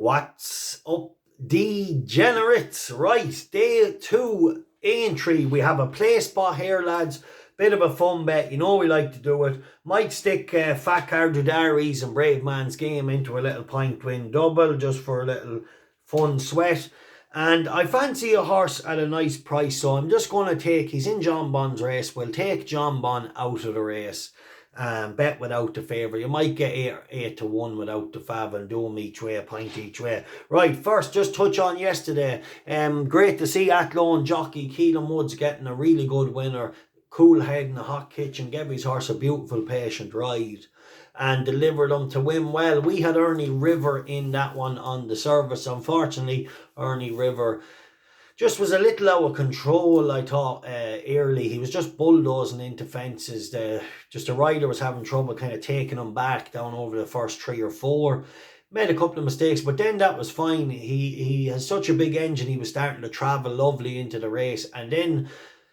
What's up, degenerates? Right, day 2, Aintree. We have a play spot here, lads. Bit of a fun bet. You know we like to do it. Might stick Fat Cardudari's and Brave Man's Game into a little point win double just for a little fun sweat. And I fancy a horse at a nice price, so I'm just going to take, he's in John Bon's race. We'll take John Bon out of the race. Bet without the favourite. You might get 8 to 1 without the fav and do them each way, a pint each way. Right, first, just touch on yesterday. Great to see Athlone jockey Keelan Woods getting a really good winner. Cool head in the hot kitchen, gave his horse a beautiful patient ride and delivered them to win well. We had Ernie River in that one on the service. Unfortunately, Ernie River just was a little out of control, I thought, early. He was just bulldozing into fences. The rider was having trouble kind of taking him back down over the first 3 or 4. Made a couple of mistakes, but then that was fine. He has such a big engine. He was starting to travel lovely into the race. And then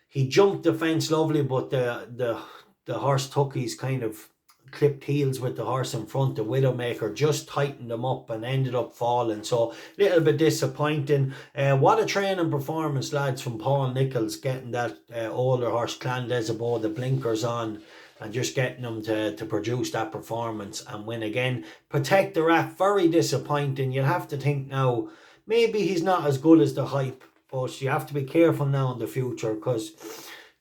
he jumped the fence lovely, but the horse took his kind of clipped heels with the horse in front. The Widowmaker just tightened them up and ended up falling, so a little bit disappointing. What a training performance, lads, from Paul Nichols, getting that older horse Clan Desabo, the blinkers on, and just getting them to produce that performance and win again. Protect the Rat, very disappointing. You'll have to think now, maybe he's not as good as the hype, but you have to be careful now in the future, because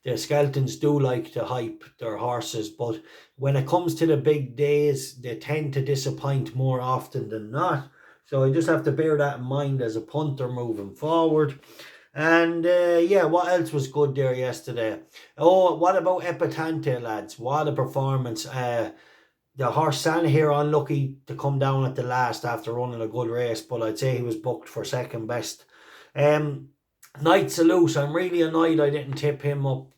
the Skeletons do like to hype their horses, but when it comes to the big days, they tend to disappoint more often than not. So you just have to bear that in mind as a punter moving forward. And yeah, what else was good there yesterday? Oh, what about Epitante, lads? What a performance. The horse Santa here unlucky to come down at the last after running a good race, but I'd say he was booked for second best. Night Salute, I'm really annoyed I didn't tip him up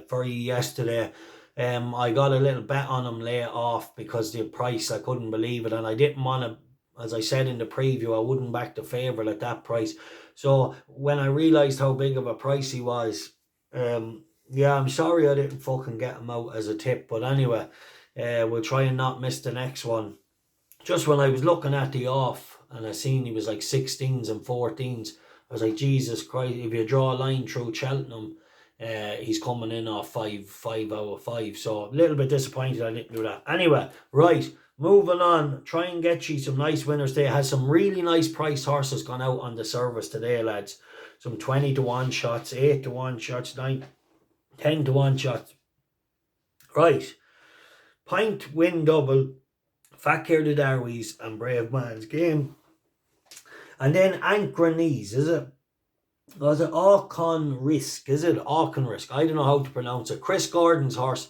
for you yesterday. I got a little bet on him late off because the price, I couldn't believe it, and I didn't want to, as I said in the preview, I wouldn't back the favourite at that price. So when I realised how big of a price he was, yeah, I'm sorry I didn't fucking get him out as a tip, but anyway, we'll try and not miss the next one. Just when I was looking at the off and I seen he was like 16s and 14s, I was like, Jesus Christ, if you draw a line through Cheltenham, he's coming in off 5 out of 5. So a little bit disappointed I didn't do that. Anyway, right, moving on. Try and get you some nice winners today. Has some really nice priced horses gone out on the service today, lads. Some 20 to 1 shots, 8 to 1 shots, 9, 10 to 1 shots. Right, pint win double, Fat Cardudari's and Brave Man's Game. And then Aintree, is it? Was it Auchan Risk? Is it Auchan Risk? I don't know how to pronounce it. Chris Gordon's horse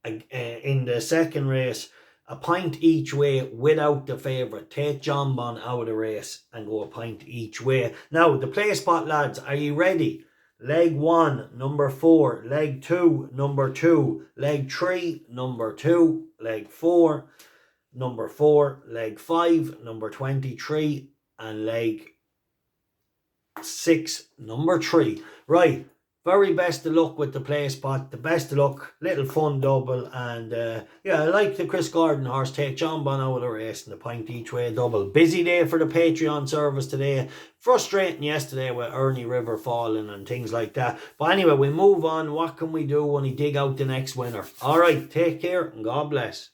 in the second race, a pint each way without the favourite. Take John Bon out of the race and go a pint each way. Now, the play spot, lads, are you ready? Leg 1, number 4. Leg 2, number 2. Leg 3, number 2. Leg 4, number 4. Leg 5, number 23. And leg 6, number 3. Right, very best of luck with the play spot. The best of luck, little fun double. And yeah, I like the Chris Gordon horse. Take John Bon out of the race and the pint each way double. Busy day for the Patreon service today. Frustrating yesterday with Ernie River falling and things like that. But anyway, we move on. What can we do when we dig out the next winner? All right, take care and God bless.